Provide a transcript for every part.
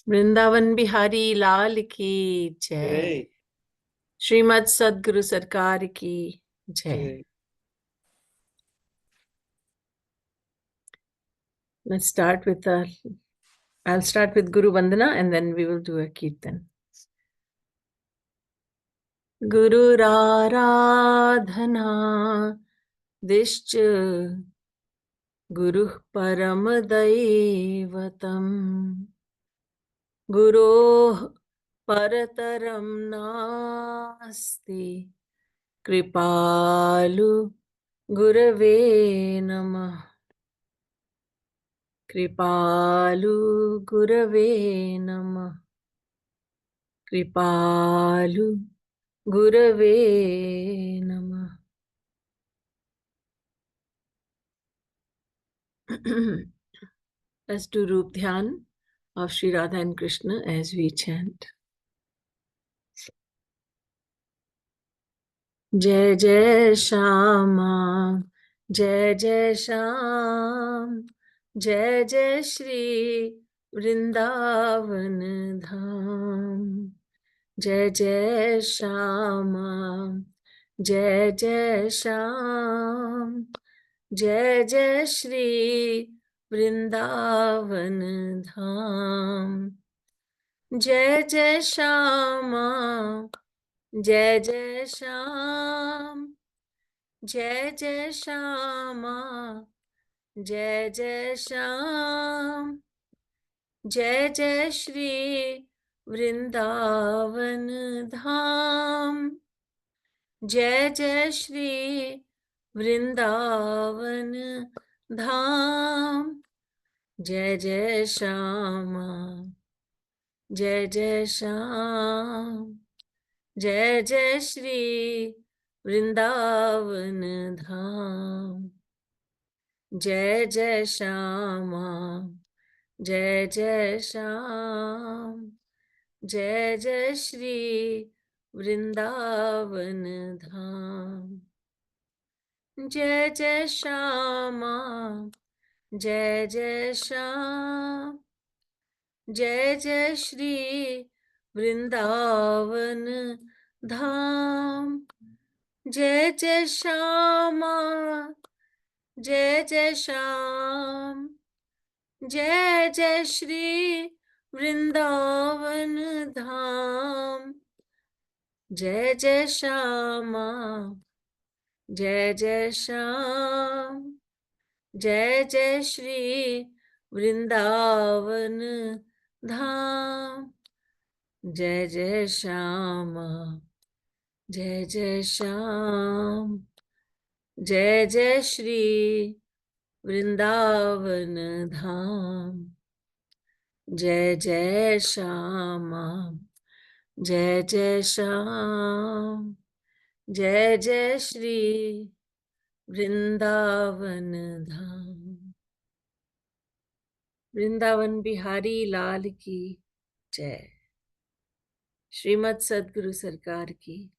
वृंदावन बिहारी लाल की जय। जय श्रीमद् सद्गुरु सरकार की जय। जय। Let's start with I'll start with Guru Vandana and then we will do a Kirtan. Guruराराधना दिश्च गुरुः परम दैवतम् गुरोः परतरं नास्ति कृपालु गुरवे नमः। कृपालु गुरवे नमः। कृपालु गुरवे नमः। Let's do Roop Dhyan of Sri Radha and Krishna as we chant. Jai Jai Shama, Jai Jai Sham, Jai Jai Shri Vrindavan Dham. Jai Jai Shama, Jai Jai Sham, Jai Jai Shri Vrindavan Dham. Jai Jai Shama, Jai Jai Sham, Jai Jai Shama, Jai Jai Sham, Jai Jai Shri Vrindavan Dham. Jai Jai Shri Vrindavan Dham. Jai Jai Shama, Jai Jai Sham, Jai Jai Shri Vrindavan Dham. Jai Jai Shama, Jai Jai Sham, Jai Jai Shri Vrindavan Dham. Jai Jai Shama, Jai Jai Sham, Jai Jai Shri Vrindavan Dham. Jai Jai Shama, Jai Jai Sham, Jai Jai Shri Vrindavan Dham. Jai Jai Shama, Jai Jai Sham, Jai Jai Shri Vrindavan Dham. Jai Jai Shama, Jai Jai Sham, Jai Jai Shri Vrindavan Dham. Jai Jai Shama, Jai Jai Sham, Jai Jai Shri Vrindavan Dham. Vrindavan Bihari लाल की जय। श्रीमद् सद्गुरु सरकार की।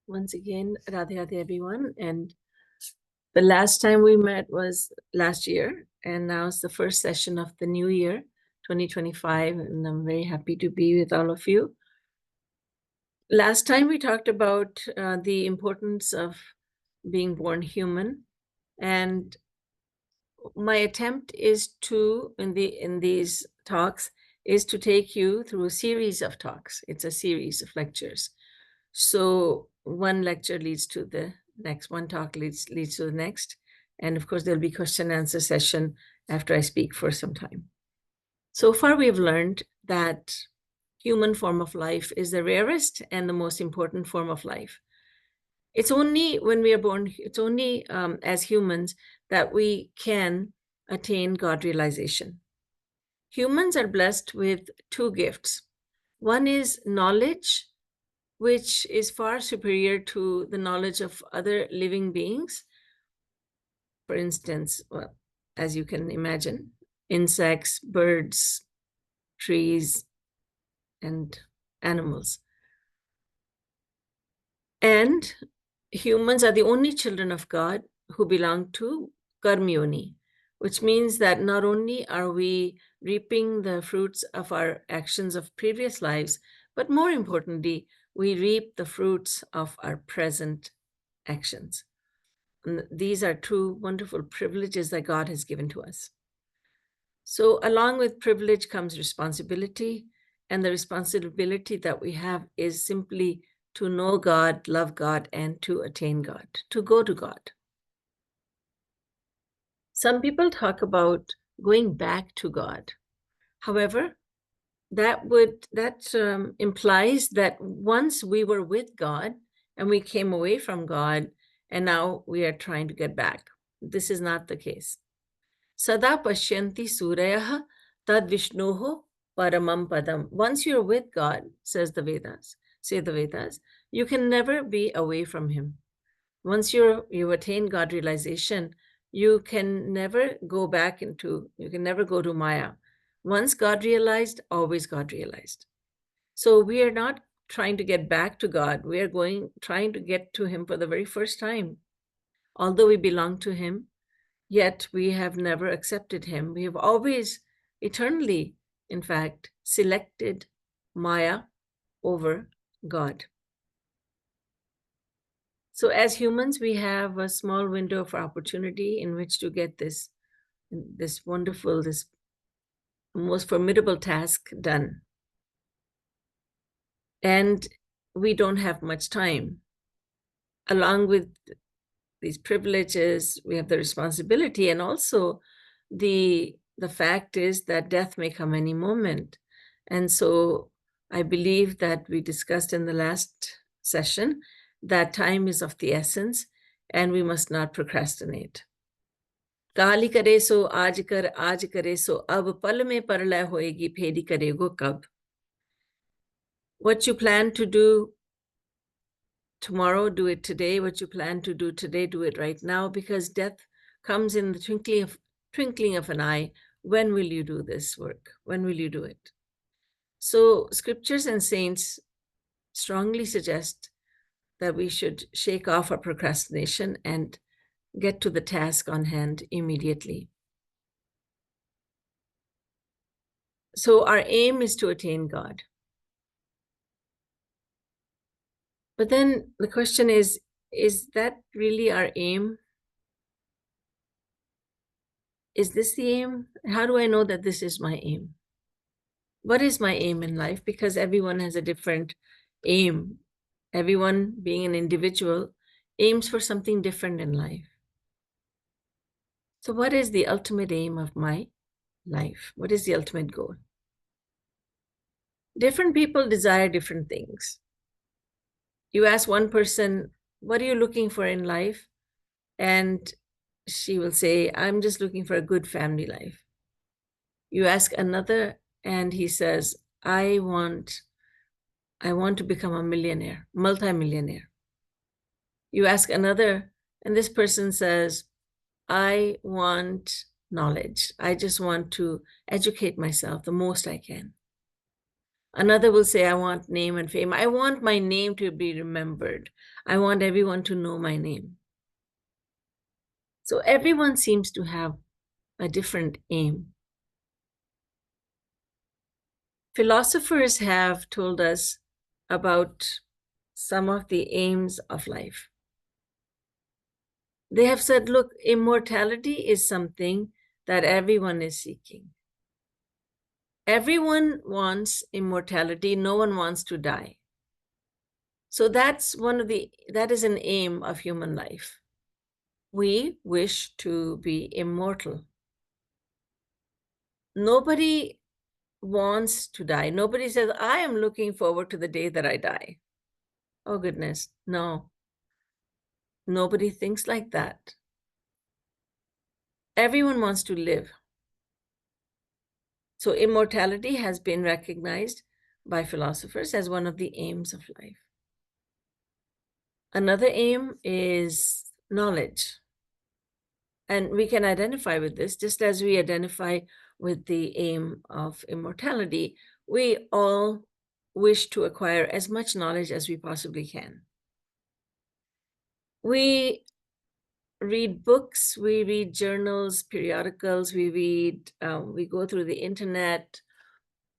Once again, Radhe Radhe everyone. And the last time we met was last year, and now it's the first session of the new year, 2025, and I'm very happy to be with all of you. Last time we talked about the importance of being born human, and my attempt is to, in these talks, is to take you through a series of talks. It's a series of lectures. So one lecture leads to the next, one talk leads to the next. And of course, there'll be question and answer session after I speak for some time. So far, we've learned that human form of life is the rarest and the most important form of life. It's only when we are born, it's only as humans that we can attain God realization. Humans are blessed with two gifts. One is knowledge, which is far superior to the knowledge of other living beings. For instance, well, as you can imagine, insects, birds, trees, and animals. And humans are the only children of God who belong to Karmyoni, which means that not only are we reaping the fruits of our actions of previous lives, but more importantly, we reap the fruits of our present actions. And these are two wonderful privileges that God has given to us. So along with privilege comes responsibility, and the responsibility that we have is simply to know God, love God, and to attain God, to go to God. Some people talk about going back to God. However, that implies that once we were with God and we came away from God, and now we are trying to get back. This is not the case. Sada pashyanti surayah tad vishnoho paramam padam. Once you're with God, say the Vedas, you can never be away from him. Once you attain God realization, you can never go to Maya. Once God realized, always God realized. So we are not trying to get back to God. We are trying to get to him for the very first time. Although we belong to him, yet we have never accepted him. We have always, eternally, in fact, selected Maya over God. So as humans, we have a small window of opportunity in which to get this wonderful, this most formidable task done. And we don't have much time. Along with these privileges, we have the responsibility, and also the fact is that death may come any moment. And so I believe that we discussed in the last session that time is of the essence and we must not procrastinate. काली करे सो आज कर, आज करे सो अब, पल में परलय होएगी, फेरी करेगो कब. What you plan to do tomorrow, do it today. What you plan to do today, do it right now, because death comes in the twinkling of an eye. When will you do this work? When will you do it? So scriptures and saints strongly suggest that we should shake off our procrastination and get to the task on hand immediately. So our aim is to attain God. But then the question is that really our aim? Is this the aim? How do I know that this is my aim? What is my aim in life? Because everyone has a different aim. Everyone, being an individual, aims for something different in life. So what is the ultimate aim of my life? What is the ultimate goal? Different people desire different things. You ask one person, what are you looking for in life? And she will say, I'm just looking for a good family life. You ask another, and he says, I want to become a millionaire, multimillionaire. You ask another, and this person says, I want knowledge. I just want to educate myself the most I can. Another will say, I want name and fame. I want my name to be remembered. I want everyone to know my name. So everyone seems to have a different aim. Philosophers have told us about some of the aims of life. They have said, look, immortality is something that everyone is seeking. Everyone wants immortality. No one wants to die. So that is an aim of human life. We wish to be immortal. Nobody wants to die. Nobody says, I am looking forward to the day that I die. Oh goodness, no. Nobody thinks like that. Everyone wants to live. So immortality has been recognized by philosophers as one of the aims of life. Another aim is knowledge. And we can identify with this just as we identify with the aim of immortality, we all wish to acquire as much knowledge as we possibly can. We read books, we read journals, periodicals, we go through the internet,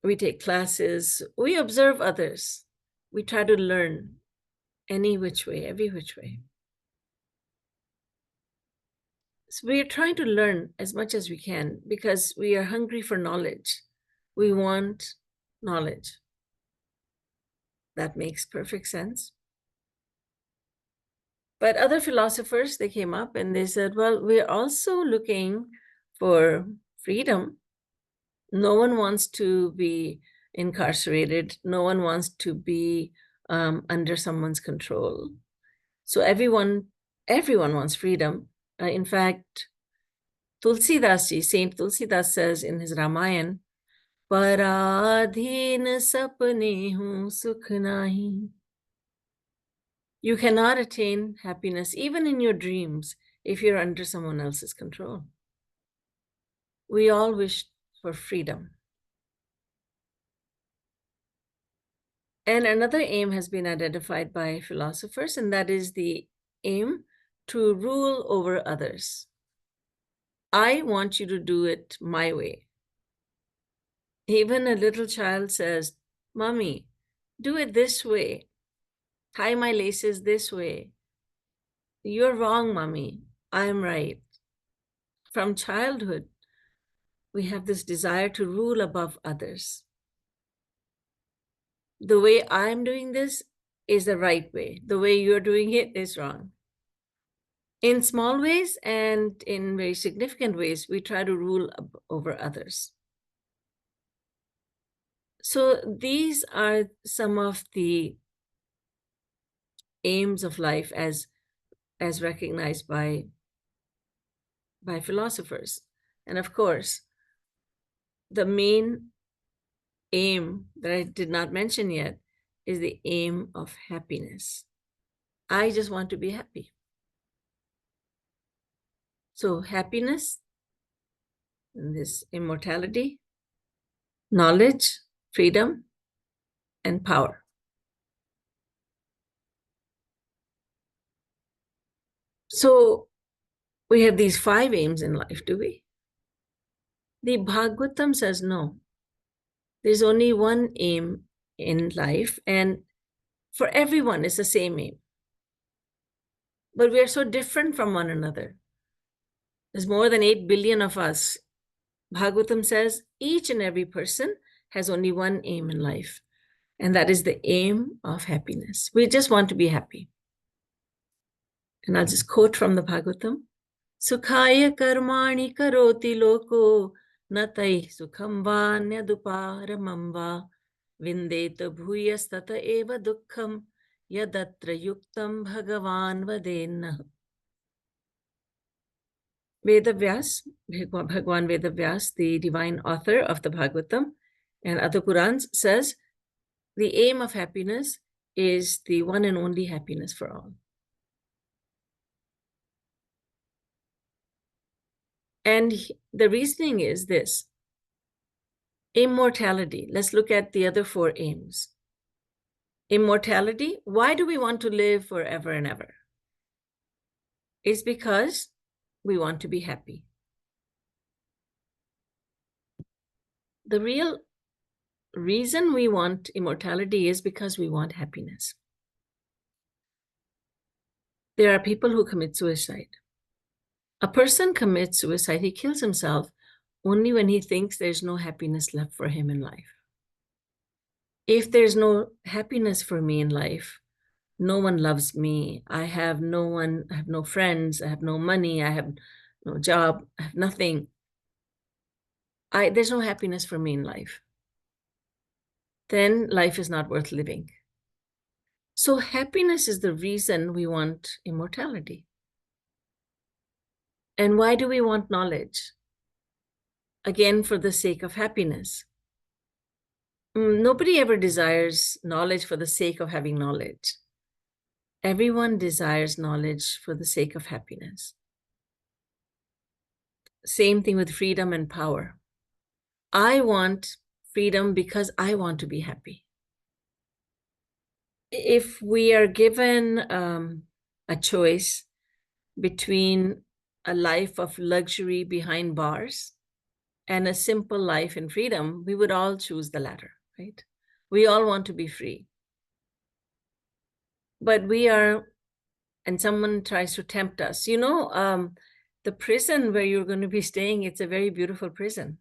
we take classes, we observe others, we try to learn any which way, every which way. So we are trying to learn as much as we can because we are hungry for knowledge. We want knowledge. That makes perfect sense. But other philosophers, they came up and they said, well, we're also looking for freedom. No one wants to be incarcerated. No one wants to be under someone's control. So everyone wants freedom. In fact, Tulsidas ji, Saint Tulsidas says in his Ramayan, "Paradhin sapne hu sukh nahi." You cannot attain happiness, even in your dreams, if you're under someone else's control. We all wish for freedom. And another aim has been identified by philosophers, and that is the aim to rule over others. I want you to do it my way. Even a little child says, Mommy, do it this way. Tie my laces this way. You're wrong, Mommy. I'm right. From childhood, we have this desire to rule above others. The way I'm doing this is the right way. The way you're doing it is wrong. In small ways and in very significant ways, we try to rule over others. So these are some of the aims of life as recognized by philosophers. And of course, the main aim that I did not mention yet is the aim of happiness. I just want to be happy. So happiness, and this immortality, knowledge, freedom, and power. So we have these 5 aims in life, do we? The Bhagavatam says no. There's only one aim in life, and for everyone, it's the same aim. But we are so different from one another. There's more than 8 billion of us. Bhagavatam says each and every person has only one aim in life, and that is the aim of happiness. We just want to be happy. And I'll just quote from the Bhagavatam. Sukhaya karmani karoti loko natai sukham vanyaduparamam va vindeta bhuyastata eva dukkham yadatra yuktam bhagavan vadenna. Vedavyas, Bhagwan Vedavyas, the divine author of the Bhagavatam and other Purans, says the aim of happiness is the one and only happiness for all. And the reasoning is this. Immortality. Let's look at the other 4 aims. Immortality. Why do we want to live forever and ever? It's because we want to be happy. The real reason we want immortality is because we want happiness. There are people who commit suicide. A person commits suicide, he kills himself only when he thinks there's no happiness left for him in life. If there's no happiness for me in life, no one loves me, I have no friends, I have no money, I have no job, I have nothing. There's no happiness for me in life. Then life is not worth living. So happiness is the reason we want immortality. And why do we want knowledge? Again, for the sake of happiness. Nobody ever desires knowledge for the sake of having knowledge. Everyone desires knowledge for the sake of happiness. Same thing with freedom and power. I want freedom because I want to be happy. If we are given a choice between a life of luxury behind bars and a simple life in freedom, we would all choose the latter, right? We all want to be free. But we are, and someone tries to tempt us. The prison where you're going to be staying, it's a very beautiful prison.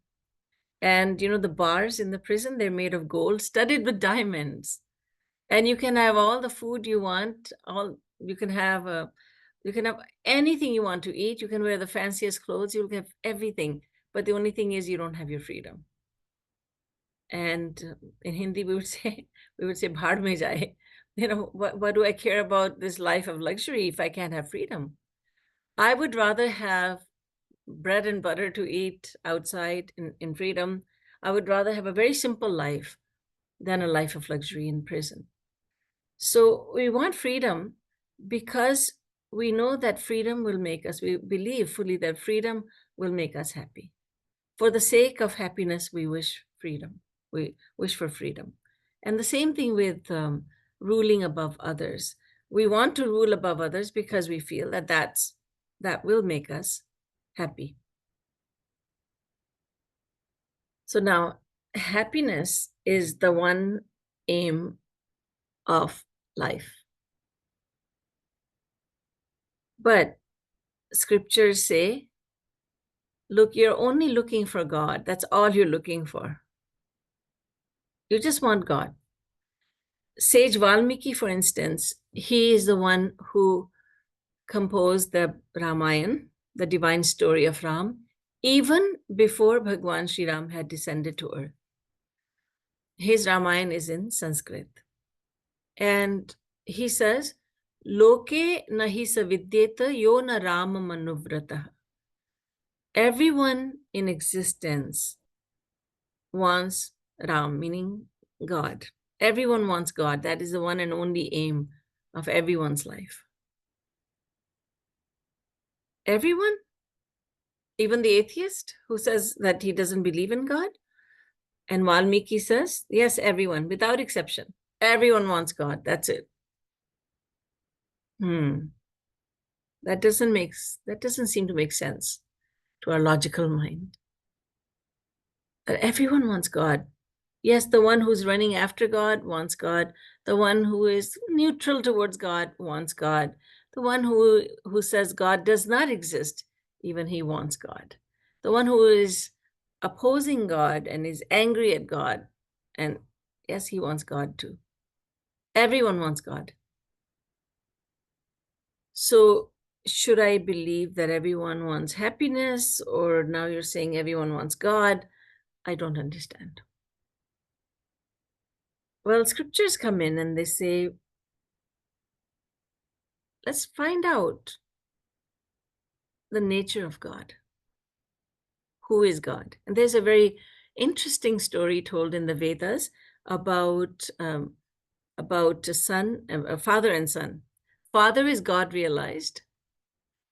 And the bars in the prison, they're made of gold, studded with diamonds. And you can have all the food you want, you can have anything you want to eat, you can wear the fanciest clothes, you'll have everything. But the only thing is you don't have your freedom. And in Hindi we would say bhaad mein jaye. What do I care about this life of luxury if I can't have freedom? I would rather have bread and butter to eat outside in freedom. I would rather have a very simple life than a life of luxury in prison. So we want freedom because we know that freedom will make us, we believe fully that freedom will make us happy. For the sake of happiness, we wish freedom. We wish for freedom. And the same thing with ruling above others. We want to rule above others because we feel that will make us happy. So now, happiness is the one aim of life. But scriptures say, look, you're only looking for God. That's all you're looking for. You just want God. Sage Valmiki, for instance, he is the one who composed the Ramayana, the divine story of Ram, even before Bhagwan Sri Ram had descended to earth. His Ramayana is in Sanskrit. And he says, Loke nahi savidyeta yo na Rama manuvrata. Everyone in existence wants Ram, meaning God. Everyone wants God. That is the one and only aim of everyone's life. Everyone? Even the atheist who says that he doesn't believe in God? And Valmiki says, yes, everyone, without exception. Everyone wants God. That's it. That doesn't seem to make sense to our logical mind. Everyone wants God. Yes, the one who's running after God wants God. The one who is neutral towards God wants God. The one who says God does not exist, even he wants God. The one who is opposing God and is angry at God, and yes, he wants God too. Everyone wants God. So should I believe that everyone wants happiness, or now you're saying everyone wants God? I don't understand. Well, scriptures come in and they say, let's find out the nature of God. Who is God? And there's a very interesting story told in the Vedas about a father and son. Father is God realized,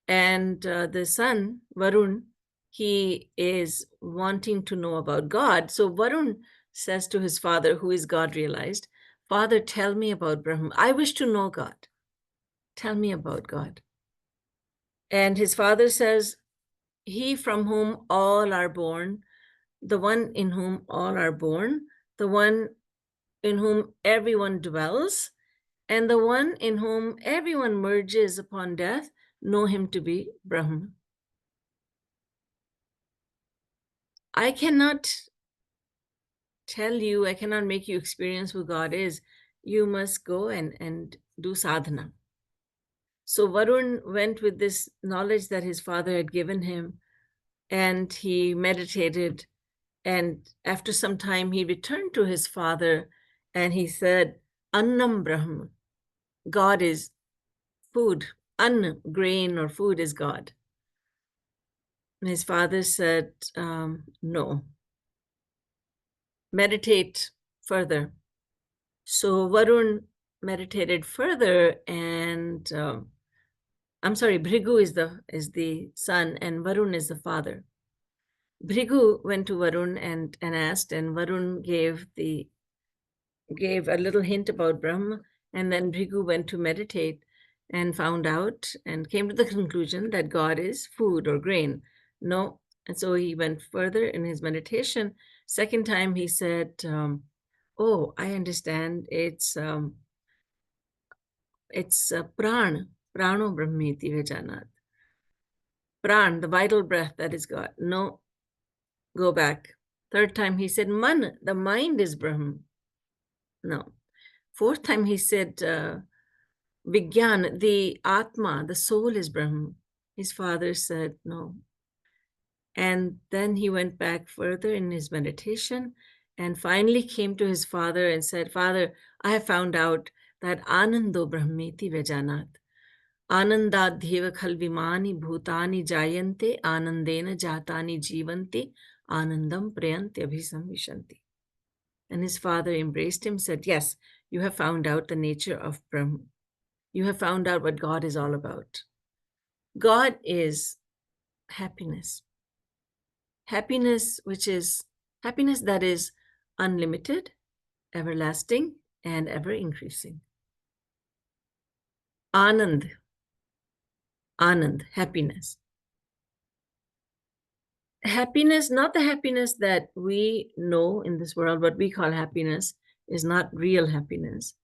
and the son, Varun, he is wanting to know about God. So Varun says to his father, who is God realized, Father, tell me about Brahma. I wish to know God. Tell me about God. And his father says, he from whom all are born, the one in whom all are born, the one in whom everyone dwells, and the one in whom everyone merges upon death, know him to be Brahman. I cannot tell you, I cannot make you experience who God is. You must go and do sadhana. So Varun went with this knowledge that his father had given him, and he meditated. And after some time, he returned to his father and he said, Annam Brahma. God is food. Anna, grain or food, is God. And his father said, no. Meditate further. So Varun meditated further, and I'm sorry, Bhrigu is the son, and Varun is the father. Bhrigu went to Varun and asked, and Varun gave a little hint about Brahma, and then Bhrigu went to meditate and found out and came to the conclusion that God is food or grain. No. And so he went further in his meditation. Second time he said, oh, I understand. It's prana, prano brahmeti vijanat. Pran, the vital breath, that is God. No, go back. Third time he said, man, the mind is Brahman. No. Fourth time he said, Vigyan, the Atma, the soul is Brahman. His father said, no. And then he went back further in his meditation and finally came to his father and said, Father, I have found out that Anando Brahmeti Vejanat. Anandadhyeva khalvimani bhutani jayante anandena jatani jivanti anandam prayanti abhisamvishanti. And his father embraced him, said, yes, you have found out the nature of Brahman. You have found out what God is all about. God is happiness. Happiness, which is happiness that is unlimited, everlasting, and ever increasing. Anand, happiness. Happiness, not the happiness that we know in this world, what we call happiness, is not real happiness.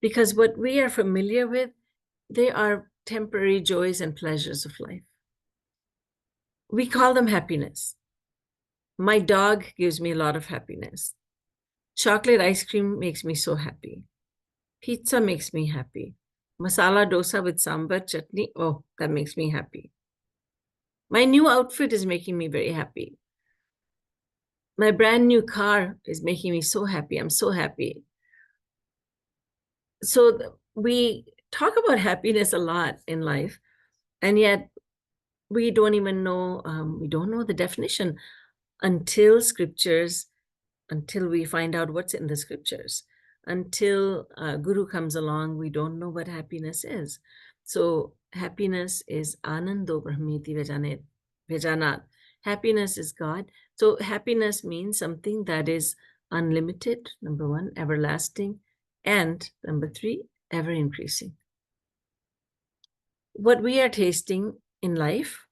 Because what we are familiar with, they are temporary joys and pleasures of life. We call them happiness. My dog gives me a lot of happiness. Chocolate ice cream makes me so happy. Pizza makes me happy. Masala dosa with sambar chutney, oh, that makes me happy. My new outfit is making me very happy. My brand new car is making me so happy. I'm so happy. So we talk about happiness a lot in life, and yet we don't even know, we don't know the definition until we find out what's in the scriptures. Until Guru comes along, we don't know what happiness is. So happiness is Anando Brahmeti Vejanat. Happiness is God. So happiness means something that is unlimited, number one, everlasting, and number three, ever increasing. What we are tasting in life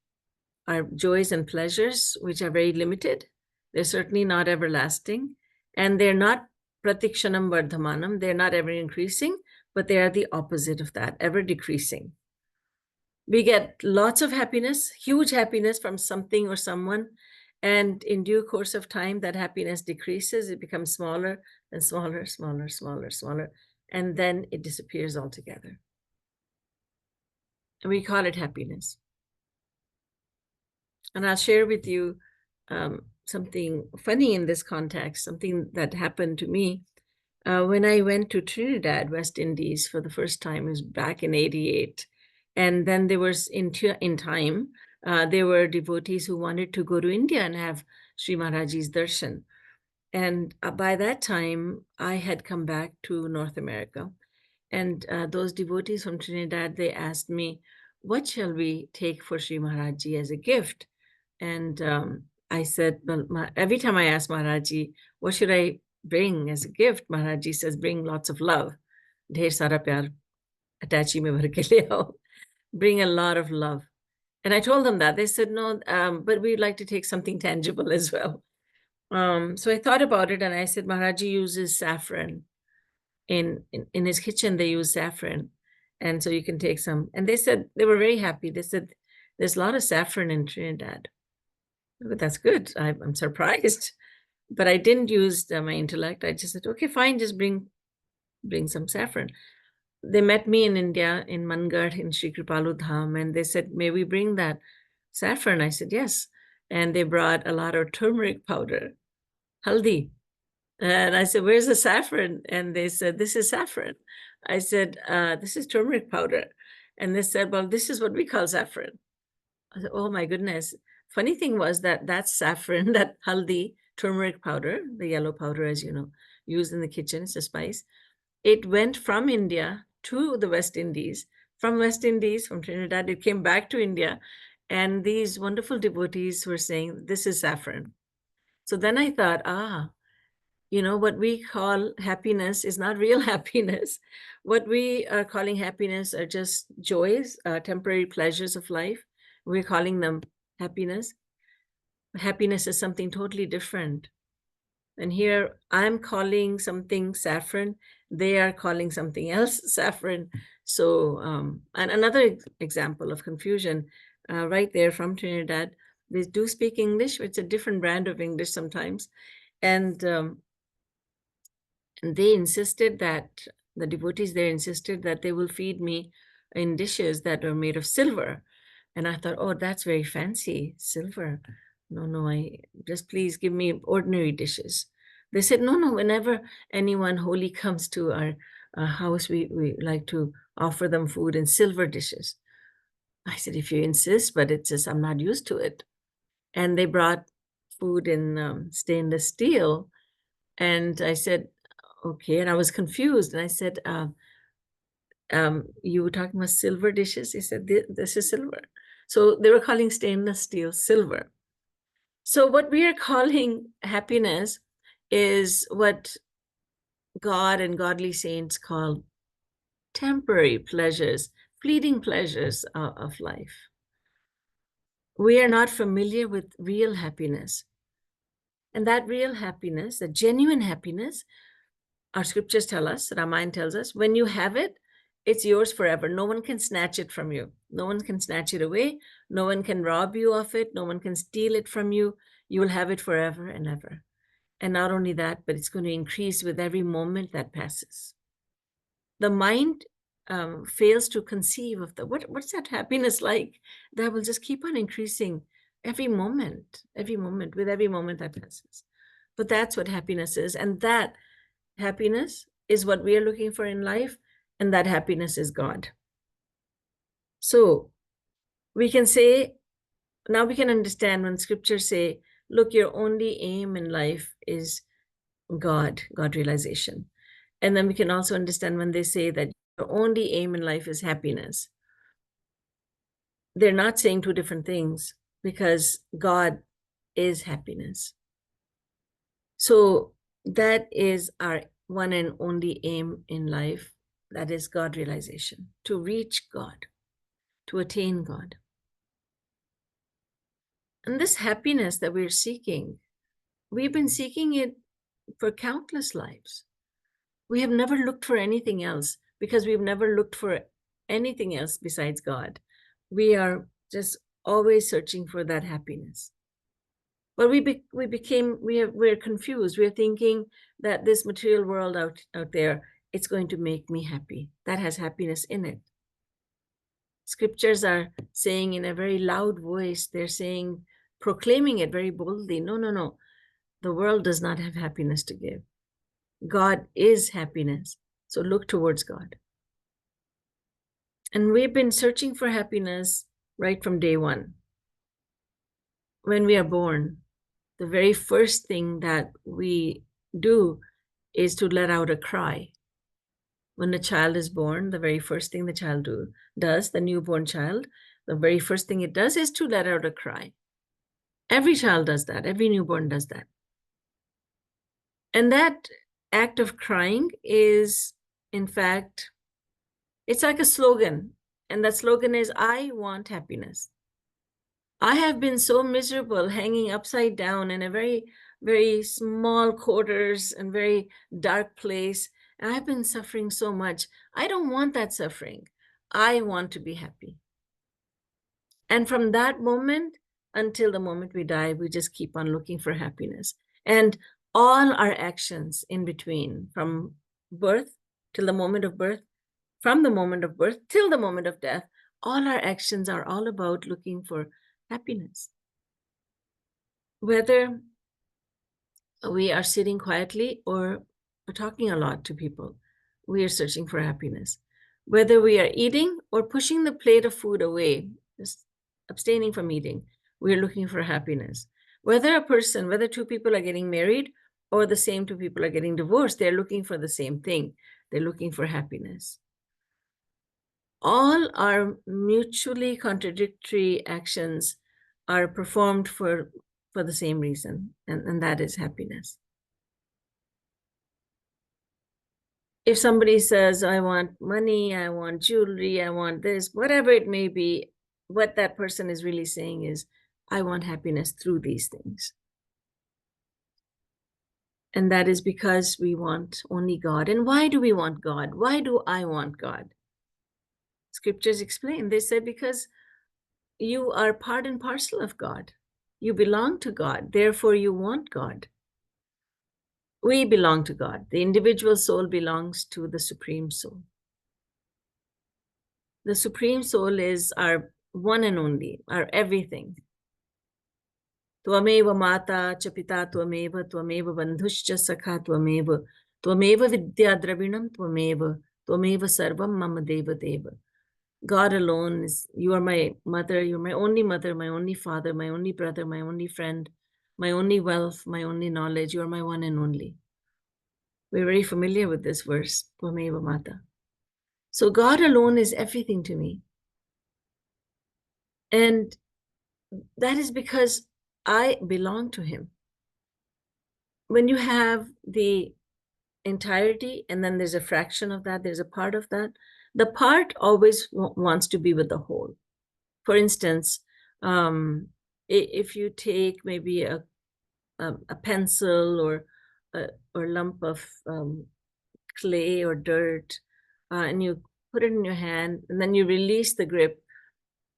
are joys and pleasures, which are very limited. They're certainly not everlasting, and they're not pratikshanam vardhamanam. They're not ever increasing, but they are the opposite of that, ever decreasing. We get lots of happiness, huge happiness from something or someone, and in due course of time, that happiness decreases. It becomes smaller and smaller, smaller, smaller, smaller, and then it disappears altogether. And we call it happiness. And I'll share with you something funny in this context, something that happened to me when I went to Trinidad, West Indies for the first time. It was back in '88. And then there was, in time, there were devotees who wanted to go to India and have Sri Maharaji's darshan. And by that time, I had come back to North America. And those devotees from Trinidad, they asked me, what shall we take for Sri Maharaji as a gift? And I said, well, every time I ask Maharaji, what should I bring as a gift? Maharaji says, bring lots of love. Dher sara pyar attachi mein bhar ke le aao. Bring a lot of love. And I told them that. They said, no, but we'd like to take something tangible as well. So I thought about it and I said, Maharaji uses saffron. In his kitchen, they use saffron. And so you can take some. And they said, they were very happy. They said, there's a lot of saffron in Trinidad. But that's good. I'm surprised. But I didn't use my intellect. I just said, okay, fine, just bring some saffron. They met me in India, in Mangarh, in Sri Kripalu Dham, and they said, may we bring that saffron? I said, yes. And they brought a lot of turmeric powder, haldi. And I said, where's the saffron? And they said, this is saffron. I said, this is turmeric powder. And they said, well, this is what we call saffron. I said, oh my goodness. Funny thing was that saffron, that haldi, turmeric powder, the yellow powder, as you know, used in the kitchen, it's a spice. It went from India to the West Indies. From West Indies, from Trinidad, it came back to India. And these wonderful devotees were saying, this is saffron. So then I thought, what we call happiness is not real happiness. What we are calling happiness are just joys, temporary pleasures of life. We're calling them happiness. Happiness is something totally different. And here I'm calling something saffron. They are calling something else saffron. So, and another example of confusion right there from Trinidad. They do speak English. It's a different brand of English sometimes. And they insisted that the devotees there insisted that they will feed me in dishes that are made of silver. And I thought, oh, that's very fancy, silver. No, I just please give me ordinary dishes. They said, no, whenever anyone holy comes to our house, we like to offer them food in silver dishes. I said, if you insist, but it's just, I'm not used to it. And they brought food in stainless steel. And I said, okay. And I was confused. And I said, you were talking about silver dishes? He said, this is silver. So they were calling stainless steel silver. So what we are calling happiness is what God and godly saints call temporary pleasures, fleeting pleasures of life. We are not familiar with real happiness. And that real happiness, the genuine happiness, our scriptures tell us, Ramayana tells us, when you have it, it's yours forever. No one can snatch it from you. No one can snatch it away. No one can rob you of it. No one can steal it from you. You will have it forever and ever. And not only that, but it's going to increase with every moment that passes. The mind fails to conceive of what's that happiness like that will just keep on increasing every moment with every moment that passes. But that's what happiness is. And that happiness is what we are looking for in life, and that happiness is God. So we can say, now we can understand when scriptures say, look, your only aim in life is God realization. And then we can also understand when they say that your only aim in life is happiness. They're not saying two different things, because God is happiness. So that is our one and only aim in life. That is God realization, to reach God, to attain God. And this happiness that we're seeking, we've been seeking it for countless lives. We have never looked for anything else, because we've never looked for anything else besides God. We are just always searching for that happiness. But we're confused. We're thinking that this material world out there, it's going to make me happy. That has happiness in it. Scriptures are saying in a very loud voice, they're saying, proclaiming it very boldly, no. The world does not have happiness to give. God is happiness. So look towards God. And we've been searching for happiness right from day one. When we are born, the very first thing that we do is to let out a cry. When a child is born, the very first thing the child does, the newborn child, the very first thing it does is to let out a cry. Every child does that. Every newborn does that. And that act of crying is, in fact, it's like a slogan. And that slogan is, I want happiness. I have been so miserable hanging upside down in a very, very small quarters and very dark place. And I've been suffering so much. I don't want that suffering. I want to be happy. And from that moment until the moment we die, we just keep on looking for happiness. And all our actions in between, from birth till the moment of birth, from the moment of birth till the moment of death, all our actions are all about looking for happiness. Whether we are sitting quietly or talking a lot to people, we are searching for happiness. Whether we are eating or pushing the plate of food away, just abstaining from eating, we are looking for happiness. Whether two people are getting married or the same two people are getting divorced, they're looking for the same thing. They're looking for happiness. all our mutually contradictory actions are performed for the same reason, and that is happiness. If somebody says, I want money, I want jewelry, I want this, whatever it may be, what that person is really saying is, I want happiness through these things. And that is because we want only God. And why do we want God? Why do I want God? Scriptures explain. They said, because you are part and parcel of God. You belong to God. Therefore, you want God. We belong to God. The individual soul belongs to the Supreme Soul. The Supreme Soul is our one and only, our everything. Tvameva mata cha pita tvameva, tvameva bandhuscha sakha tvameva, tvameva vidya dravinam tvameva, tvameva sarvam mama deva deva. God alone is, you are my mother, you're my only father, my only brother, my only friend, my only wealth, my only knowledge, you are my one and only. We're very familiar with this verse, Tvameva Mata. So God alone is everything to me. And that is because I belong to him. When you have the entirety and then there's a fraction of that, there's a part of that, the part always wants to be with the whole. For instance, if you take maybe a pencil or a lump of clay or dirt, and you put it in your hand, and then you release the grip,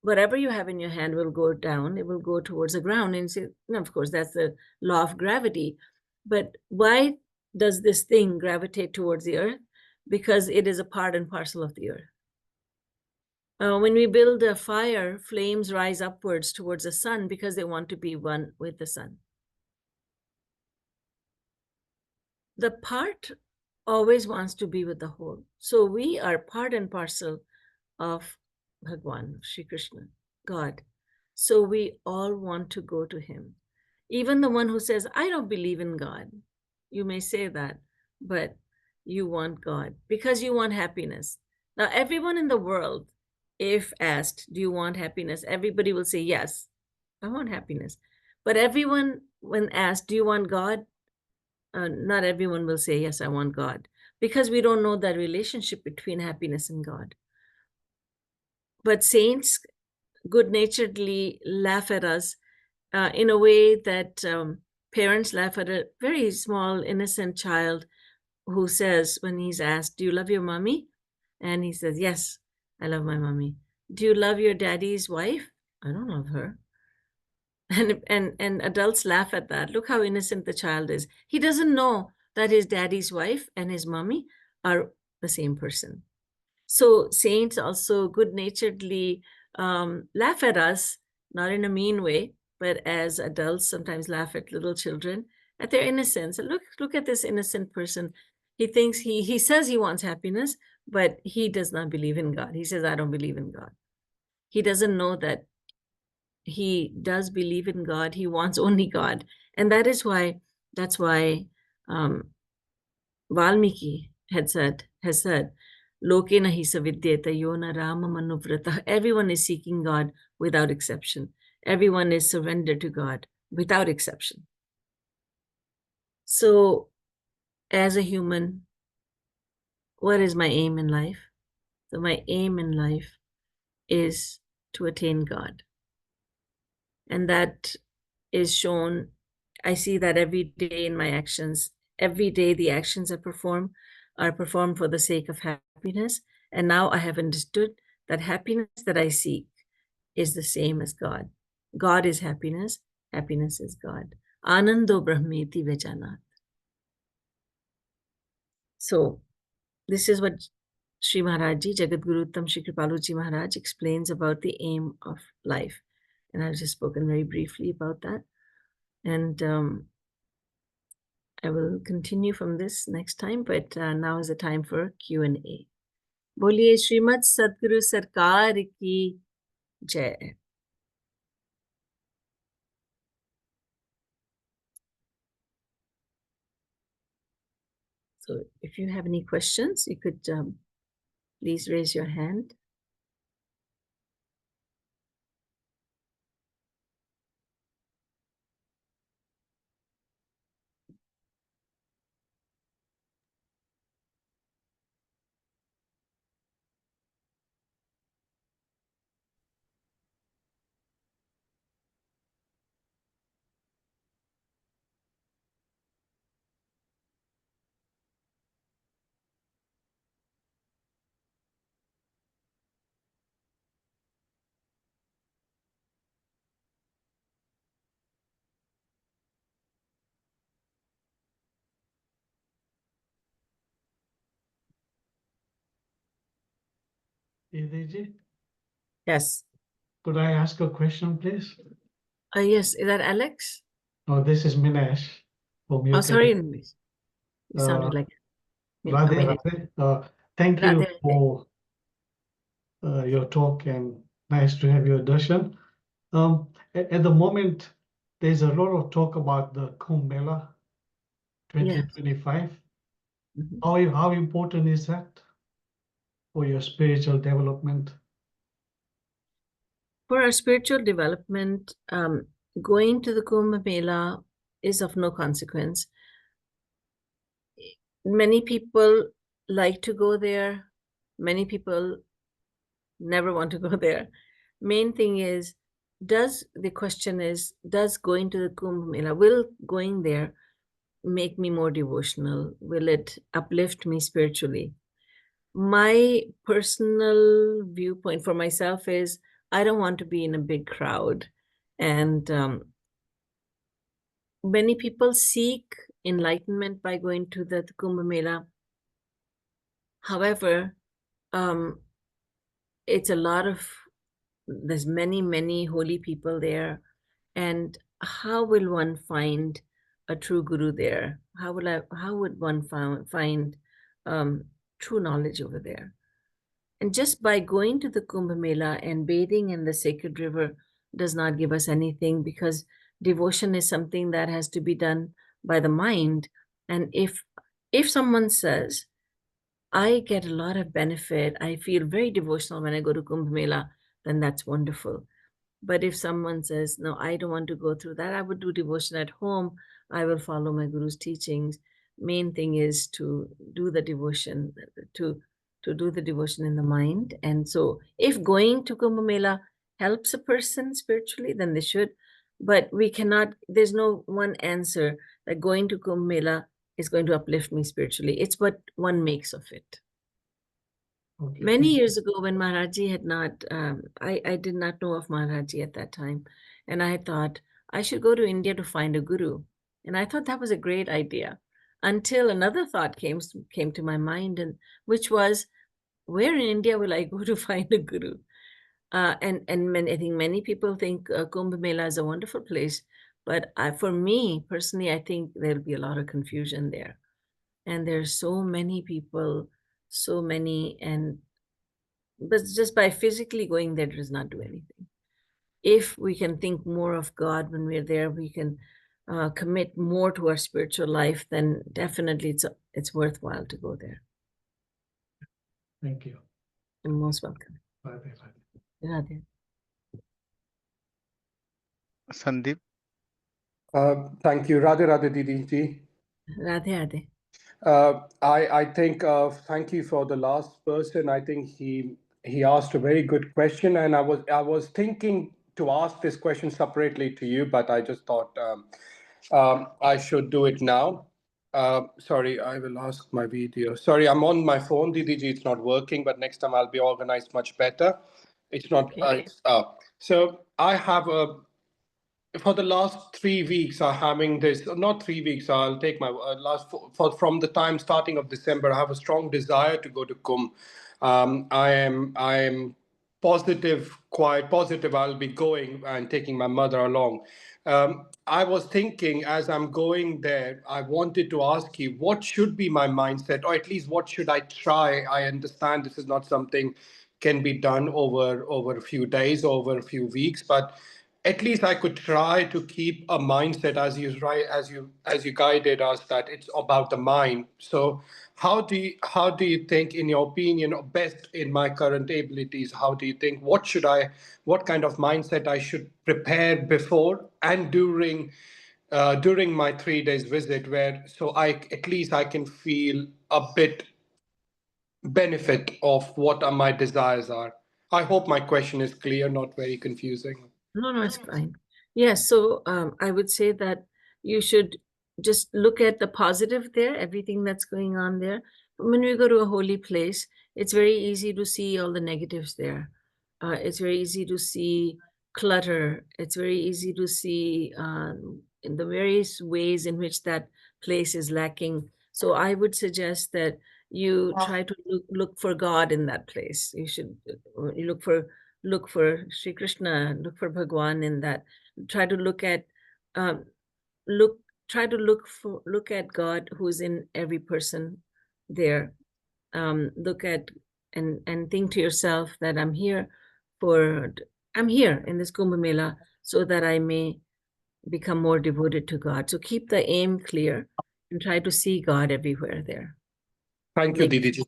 whatever you have in your hand will go down. It will go towards the ground. And you say, no, of course, that's the law of gravity. But why does this thing gravitate towards the earth? Because it is a part and parcel of the earth. When we build a fire, flames rise upwards towards the sun because they want to be one with the sun. The part always wants to be with the whole. So we are part and parcel of Bhagwan, Shri Krishna, God. So we all want to go to him. Even the one who says, I don't believe in God. You may say that, but you want God because you want happiness. Now, everyone in the world, if asked, do you want happiness? Everybody will say, yes, I want happiness. But everyone, when asked, do you want God? Not everyone will say, yes, I want God, because we don't know that relationship between happiness and God. But saints good-naturedly laugh at us in a way that parents laugh at a very small, innocent child who says, when he's asked, do you love your mommy? And he says, yes, I love my mommy. Do you love your daddy's wife? I don't love her. And adults laugh at that. Look how innocent the child is. He doesn't know that his daddy's wife and his mommy are the same person. So saints also good-naturedly laugh at us, not in a mean way, but as adults sometimes laugh at little children, at their innocence. And look at this innocent person. He thinks he says he wants happiness, but he does not believe in God. He says, I don't believe in God. He doesn't know that he does believe in God. He wants only God. And that's why Valmiki has said, Loke nahi savidyeta yona rama manuvrata. Everyone is seeking God without exception. Everyone is surrendered to God without exception. So as a human, what is my aim in life? So my aim in life is to attain God. And that is shown, I see that every day in my actions. Every day the actions I perform are performed for the sake of happiness. And now I have understood that happiness that I seek is the same as God. God is happiness. Happiness is God. Anando Brahmeti Vejanat. So this is what Sri Maharaj Ji, Jagat Guru Uttam Shri Kripaluji Maharaj explains about the aim of life. And I've just spoken very briefly about that. And I will continue from this next time, but now is the time for Q&A. Boliye Srimad Sadguru Sarkar ki Jai. So if you have any questions, you could please raise your hand. Devi, Yes. could I ask a question, please? Yes. Is that Alex? No, this is Minesh from Oh, UK. sorry. You sounded Uh, like Radhe, Amish. Radhe. Thank you Radhe. for your talk and nice to have your darshan. At the moment, there's a lot of talk about the Kumbh Mela Yes. 2025. Mhm. How important is that for your spiritual development? For our spiritual development, going to the Kumbh Mela is of no consequence. Many people like to go there. Many people never want to go there. Main thing is, the question is, does going to the Kumbh Mela, will going there make me more devotional? Will it uplift me spiritually? My personal viewpoint for myself is I don't want to be in a big crowd. And many people seek enlightenment by going to the Kumbh Mela. However, um, it's a lot of, there's many holy people there. And how will one find a true guru there? How would one find true knowledge over there? And just by going to the Kumbh Mela and bathing in the sacred river does not give us anything, because devotion is something that has to be done by the mind. And if someone says, I get a lot of benefit, I feel very devotional when I go to Kumbh Mela, then that's wonderful. But if someone says, no, I don't want to go through that, I would do devotion at home, I will follow my guru's teachings. Main thing is to do the devotion, to do the devotion in the mind. And so if going to Kumbh Mela helps a person spiritually, then they should. But we cannot, there's no one answer that going to Kumbh Mela is going to uplift me spiritually. It's what one makes of it. Okay, Many years ago, when Maharaji had not, I did not know of Maharaji at that time. And I thought I should go to India to find a guru. And I thought that was a great idea, until another thought came to my mind, and which was, where in India will I go to find a guru? I think many people think Kumbh Mela is a wonderful place. But for me personally, I think there'll be a lot of confusion there. And there's so many people, so many, and but just by physically going there does not do anything. If we can think more of God when we're there, we can commit more to our spiritual life, then definitely it's worthwhile to go there. thank you. You're most welcome. Bye bye. Radhe. Sandeep. Thank you, Radhe Radhe Didi ji. Radhe Radhe. I think thank you for the last person. I think he asked a very good question, and I was thinking to ask this question separately to you, but I just thought I should do it now. Sorry, I will ask my video. Sorry, I'm on my phone, Didi ji. It's not working, but next time I'll be organized much better. It's not. Okay. So I have a for the last 3 weeks are having this, not 3 weeks, I'll take my last from the time starting of December. I have a strong desire to go to Kumbh. I am positive, quite positive I'll be going and taking my mother along. I was thinking as I'm going there, I wanted to ask you what should be my mindset, or at least what should I try. I understand this is not something can be done over a few days, over a few weeks, but at least I could try to keep a mindset as you guided us, that it's about the mind. So how do you think, in your opinion, best in my current abilities, how do you think, what kind of mindset I should prepare before and during my 3 days visit, where so I at least I can feel a bit benefit of what my desires are. I hope my question is clear, not very confusing. No, it's fine. Yes, so I would say that you should just look at the positive there, everything that's going on there. When we go to a holy place, it's very easy to see all the negatives there. It's very easy to see clutter. It's very easy to see in the various ways in which that place is lacking. So I would suggest that you try to look for God in that place. You should you look for Sri Krishna, look for Bhagwan in that. Try to look at um, look try to look at God who's in every person there. Look at and think to yourself that I'm here in this Kumbh Mela so that I may become more devoted to God. So keep the aim clear and try to see God everywhere there. Thank you, Make Didi.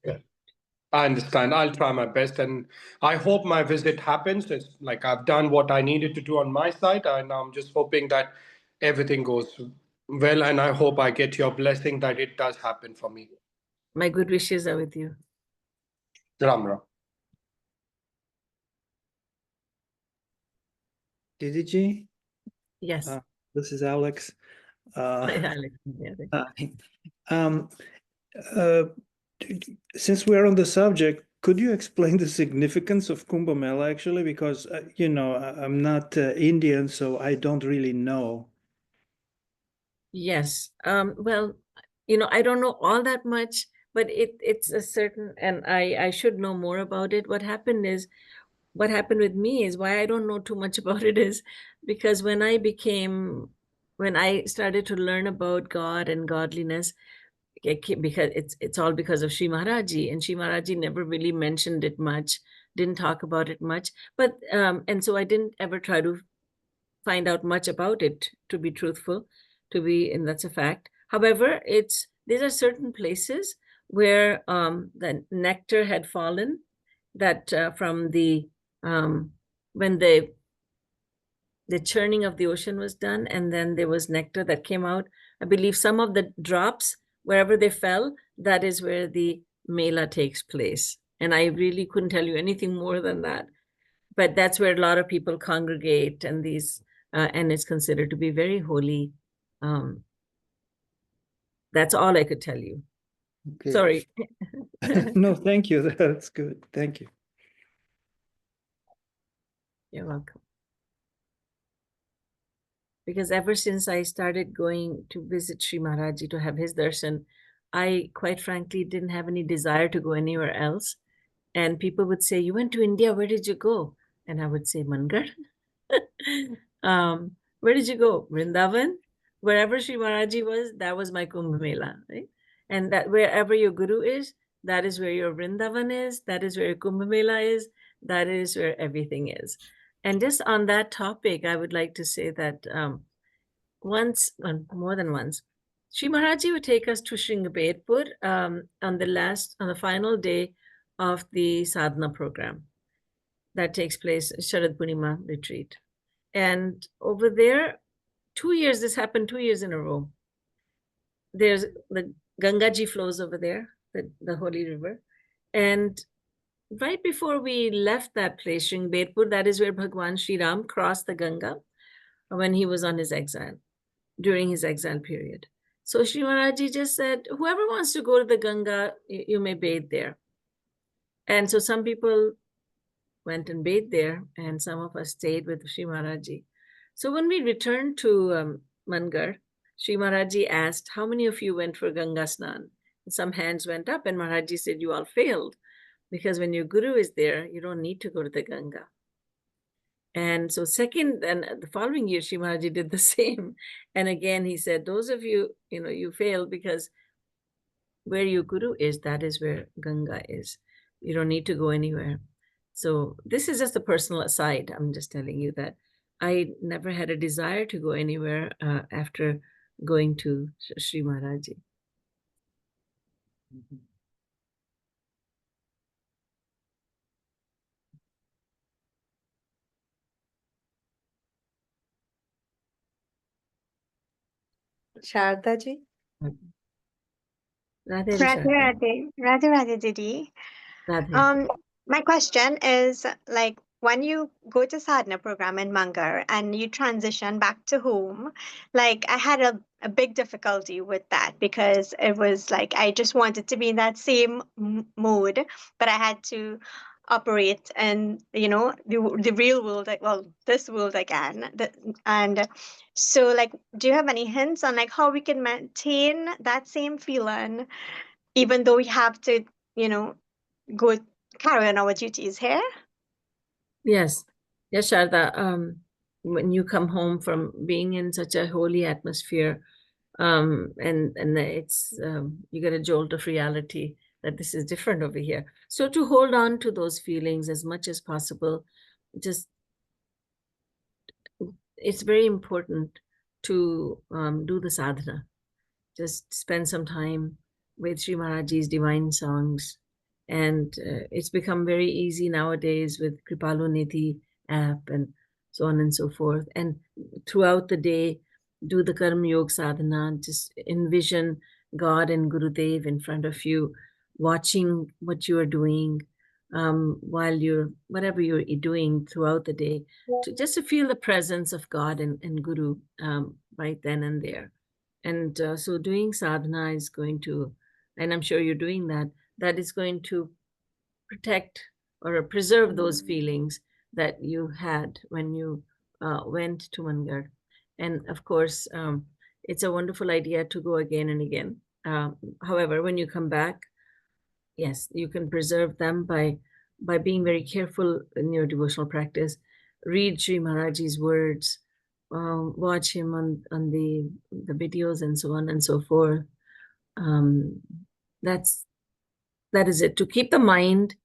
I understand. I'll try my best, and I hope my visit happens. It's like I've done what I needed to do on my side, and I'm just hoping that everything goes well. And I hope I get your blessing that it does happen for me. my good wishes are with you. Ram Ram. Didi, Yes. this is Alex. Alex, yeah, Hi. Um, uh, since we're on the subject, could you explain the significance of Kumbh Mela actually? Because, I'm not Indian, so I don't really know. Yes. Well, I don't know all that much, but it's a certain, and I should know more about it. What happened with me is why I don't know too much about it is because when I started to learn about God and godliness, because it's all because of Sri Maharaji, and Sri Maharaji never really mentioned it much, didn't talk about it much, but and so I didn't ever try to find out much about it, to be truthful, and that's a fact. However, these are certain places where the nectar had fallen, that from the when the churning of the ocean was done, and then there was nectar that came out. I believe some of the drops, wherever they fell, that is where the mela takes place. And I really couldn't tell you anything more than that. But that's where a lot of people congregate, and and it's considered to be very holy. That's all I could tell you. Okay. Sorry. No, thank you. That's good. Thank you. You're welcome. Because ever since I started going to visit Sri Maharaji to have his darshan, I quite frankly didn't have any desire to go anywhere else. And people would say, "You went to India, where did you go?" And I would say, "Mangar." Where did you go? Vrindavan? Wherever Sri Maharaji was, that was my Kumbh Mela, right? And that wherever your guru is, that is where your Vrindavan is, that is where your Kumbh Mela is, that is where everything is. And just on that topic, I would like to say that more than once, Sri Maharaji would take us to Sringabedpur on the final day of the sadhana program that takes place, Sharad Purnima retreat. And over there, this happened 2 years in a row. There's the Gangaji flows over there, the holy river. And right before we left that place, Sringbedpur, that is where Bhagwan Sri Ram crossed the Ganga when he was on his exile, during his exile period. So Sri Maharaji just said, whoever wants to go to the Ganga, you may bathe there. And so some people went and bathed there, and some of us stayed with Sri Maharaji. So when we returned to Mangar, Sri Maharaji asked, how many of you went for Ganga Snan? And some hands went up, and Maharaji said, you all failed, because when your guru is there, you don't need to go to the Ganga. And so the following year, Sri Maharaji did the same. And again, he said, those of you, you failed because where your guru is, that is where Ganga is. You don't need to go anywhere. So this is just a personal aside. I'm just telling you that I never had a desire to go anywhere after going to Sri Maharaji. Sharda ji? Radhe Radhe Sharda. Radhe. Radhe Radhe Didi. Radhe. My question is, like, when you go to sadhana program in Mangar and you transition back to home, like I had a big difficulty with that because it was like I just wanted to be in that same mood, but I had to operate in, the real world, like, well, this world again. And so, like, do you have any hints on like how we can maintain that same feeling, even though we have to, go carry on our duties here? Yes. Yes, Sharda. When you come home from being in such a holy atmosphere, and it's you get a jolt of reality that this is different over here. So to hold on to those feelings as much as possible, just it's very important to do the sadhana. Just spend some time with Sri Maharajji's divine songs. And it's become very easy nowadays with Kripalu Nidhi app and so on and so forth. And throughout the day, do the Karma Yoga sadhana, just envision God and Gurudev in front of you, watching what you are doing while whatever you're doing throughout the day, just to feel the presence of God and Guru right then and there. And so doing sadhana is going to, and I'm sure you're doing that, that is going to protect or preserve those feelings that you had when you went to Mangar. And of course, it's a wonderful idea to go again and again. However, when you come back, yes, you can preserve them by being very careful in your devotional practice. Read Sri Maharajji's words, watch him on the videos and so on and so forth. That is it, to keep the mind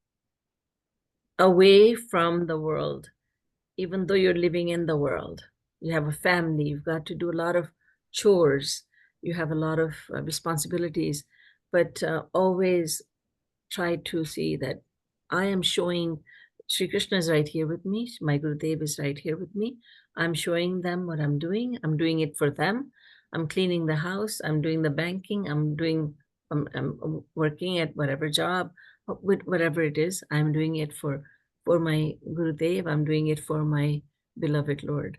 away from the world, even though you're living in the world. You have a family, you've got to do a lot of chores, you have a lot of responsibilities, but always try to see that I am showing Sri Krishna is right here with me, my Gurudev is right here with me. I'm showing them what I'm doing it for them. I'm cleaning the house, I'm doing the banking, I'm working at whatever job, with whatever it is, I'm doing it for my Gurudev, I'm doing it for my beloved Lord.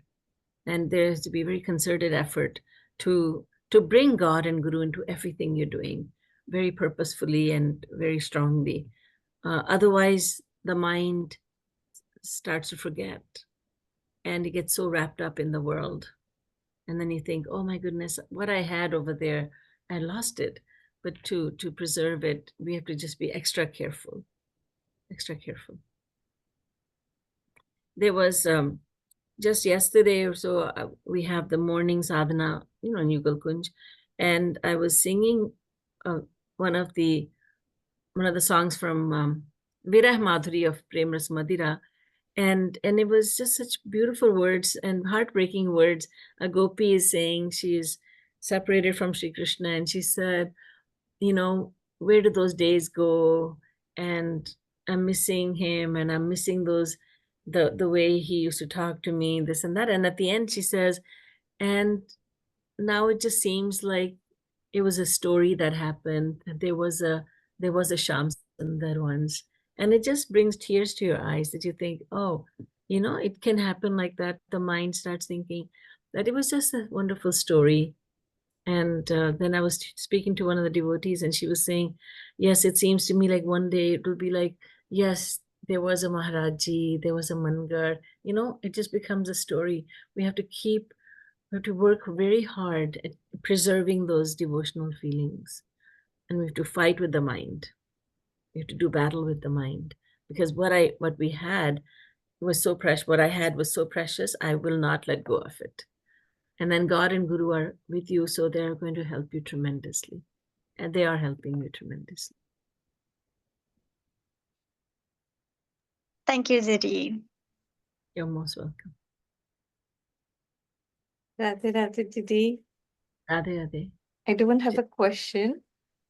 And there has to be very concerted effort to bring God and Guru into everything you're doing, very purposefully and very strongly. Otherwise, the mind starts to forget and it gets so wrapped up in the world. And then you think, oh my goodness, what I had over there, I lost it. But to preserve it, we have to just be extra careful, extra careful. There was just yesterday or so, we have the morning sadhana, in Yugal Kunj, and I was singing one of the songs from Virah Madhuri of Prem Ras Madhira, and it was just such beautiful words and heartbreaking words. A gopi is saying she is separated from Sri Krishna, and she said, where do those days go? And I'm missing him, and I'm missing those, the way he used to talk to me, this and that. And at the end she says, and now it just seems like it was a story that happened. There was a Sham Sundar once, and it just brings tears to your eyes that you think, oh, it can happen like that. The mind starts thinking that it was just a wonderful story. And then I was speaking to one of the devotees, and she was saying, yes, it seems to me like one day it will be like, yes, there was a Maharajji, there was a Mangar, it just becomes a story. We have to work very hard at preserving those devotional feelings. And we have to fight with the mind. We have to do battle with the mind. Because what we had was so precious. What I had was so precious, I will not let go of it. And then God and Guru are with you, so they're going to help you tremendously. And they are helping you tremendously. Thank you, Ziri. You're most welcome. Radhe Radhe Didi. Radhe Radhe. I don't have a question,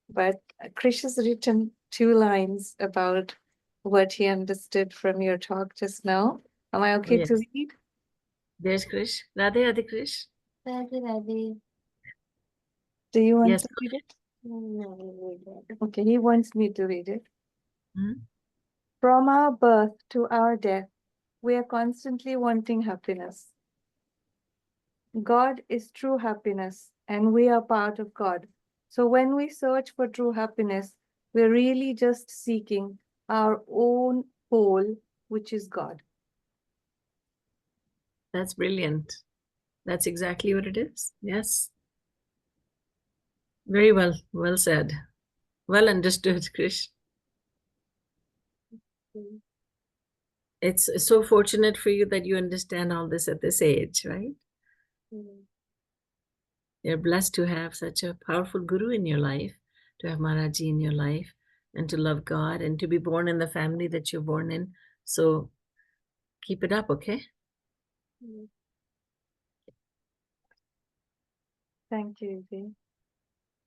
but Krish has written 2 lines about what he understood from your talk just now. Am I okay to Yes. read? There's Krish. Radhe Radhe Krish. Radhe Radhe. Do you want Yes. to read it? No, Okay, he wants me to read it. Hmm? From our birth to our death, we are constantly wanting happiness. God is true happiness, and we are part of God. So when we search for true happiness, we're really just seeking our own whole, which is God. That's brilliant. That's exactly what it is. Yes. Very well. Well said. Well understood, Krish. It's so fortunate for you that you understand all this at this age, right? You're blessed to have such a powerful guru in your life, to have Maharaji in your life, and to love God, and to be born in the family that you're born in. So keep it up, okay? Thank you, Devi.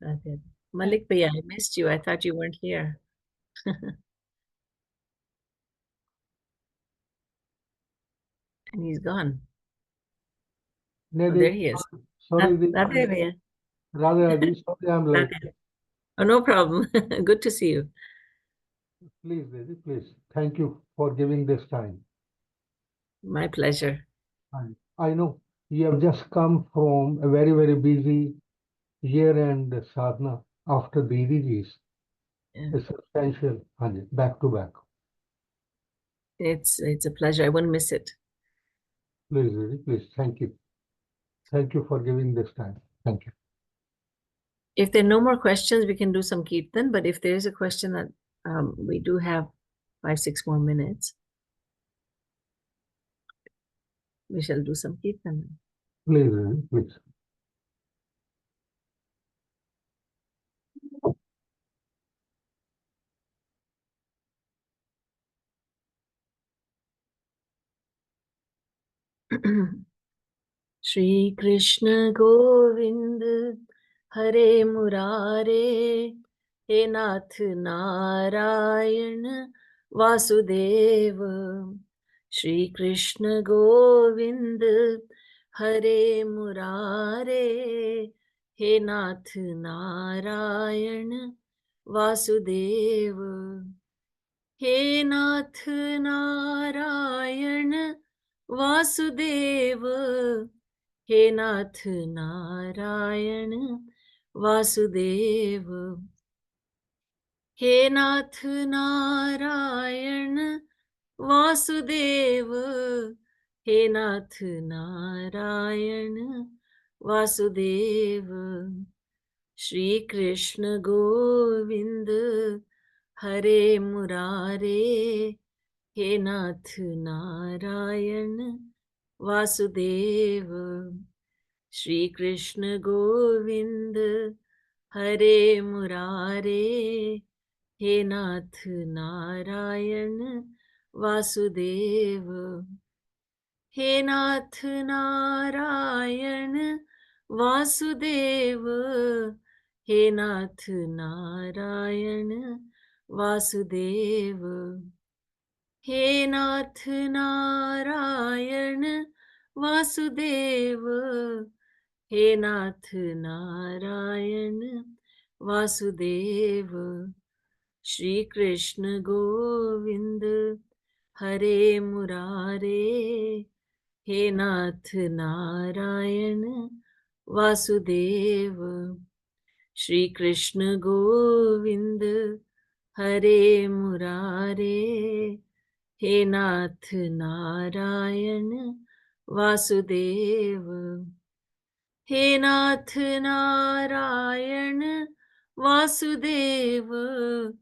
Okay. Malik Bhaiya, I missed you. I thought you weren't here. And he's gone. Oh, there he is. Sorry, Radhe Bhaiya. Radhe, sorry, I'm late. Radhe. Oh, no problem. Good to see you. Please, Devi, please. Thank you for giving this time. My pleasure. I know you have just come from a very, very busy year-end sadhana after Devi's. Yeah. A substantial, back to back. It's a pleasure. I wouldn't miss it. Please, Devi, please. Thank you. Thank you for giving this time. Thank you. If there are no more questions, we can do some kirtan. But if there is a question that we do have 5-6 more minutes, we shall do some kirtan. Please, Devi, please. Shri Krishna Govind Hare Murare He Nath Narayan Vasudeva. Shri Krishna Govind Hare Murare He Nath Narayan Vasudeva. He Nath Narayan Vasudeva. He Nath Narayan Vasudeva. He Nath Narayan Vasudeva. He Nath Narayan Vasudeva. Shri Krishna Govind Hare Murare He Nath Narayan Vasudeva. Shri Krishna Govind Hare Murare He Nath Narayan Vasudeva. He Nath Narayan Vasudeva. He Nath Narayan Vasudeva. He Nath Narayan Vasudeva. He Nath Narayan Vasudeva. Shri Krishna Govind Hare Murare He Nath Narayan Vasudeva. Shri Krishna Govind Hare Murare He Nath Narayan Vasudeva. He Nath Narayan Vasudeva.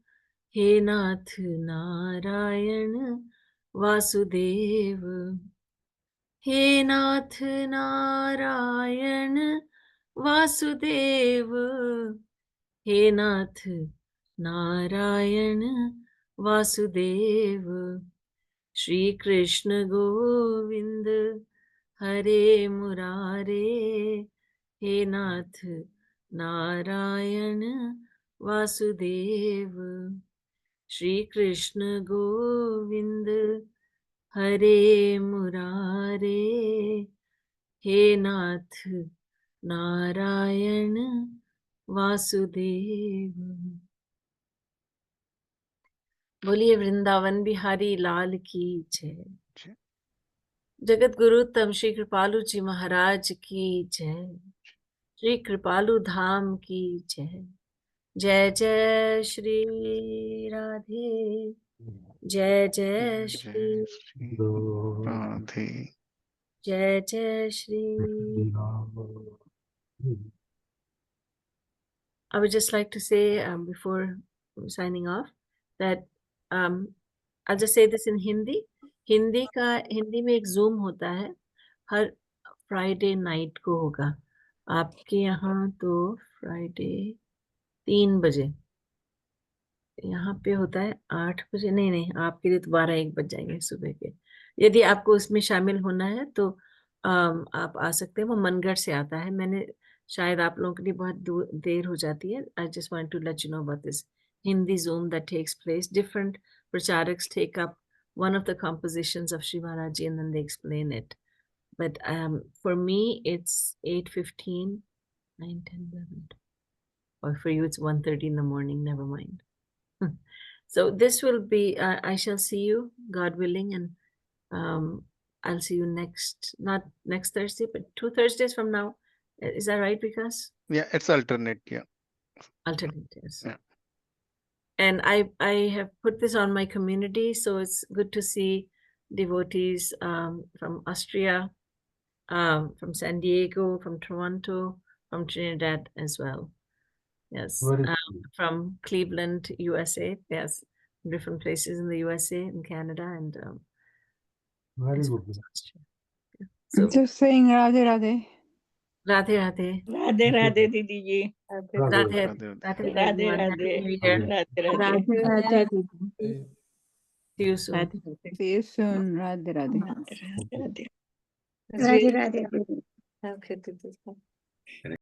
He Nath Narayan Vasudeva. He Nath Narayan Vasudeva. He Nath Narayan Vasudeva. Shri Krishna Govind Hare Murare He Nath Narayan Vasudeva. Shri Krishna Govind Hare Murare He Nath Narayan Vasudeva. बोलिए वृंदावन बिहारी लाल की जय. जगत गुरु तम श्री कृपालु जी महाराज की जय. श्री कृपालु धाम की जय. जय जय श्री राधे जय जय श्री जय श्री राधे जय जय Shri. I would just like to say before signing off that I'll just say this in Hindi. Hindi में एक Zoom होता है हर फ्राइडे नाइट को होगा आपके यहाँ तो फ्राइडे 3 बजे यहाँ पे होता है 8 बजे नहीं आपके लिए तो 12-1 बज जाएंगे सुबह के. यदि आपको उसमें शामिल होना है तो आप आ सकते हैं. वो मनगढ़ से आता है. मैंने शायद आप लोगों के लिए बहुत देर हो जाती है. I just want to let you know about this Hindi Zoom that takes place. Different pracharaks take up one of the compositions of Shri Maharaji and then they explain it. But for me, it's 8:15, 9, 10, 11. Or for you, it's 1:30 in the morning. Never mind. So this will be, I shall see you, God willing, and I'll see you not next Thursday, but 2 Thursdays from now. Is that right, Vikas? Yeah, it's alternate. Yeah. Alternate, yes. Yeah. And I have put this on my community, so it's good to see devotees from Austria, from San Diego, from Toronto, from Trinidad as well. Yes, from Cleveland, USA. Yes, different places in the USA and Canada and Very as well good. as Austria. Yeah. So Just saying Radhe Radhe. Radhe Radhe. Radhe Radhe दीदी जी. Radhe Radhe, Radhe. Radhe. Radhe everyone. Happy Radhe. New Year. Radhe Radhe. Radhe Radhe. See you soon. Radhe Radhe. See you soon. Radhe Radhe. Radhe Radhe. It's Radhe really Radhe. okay to this one.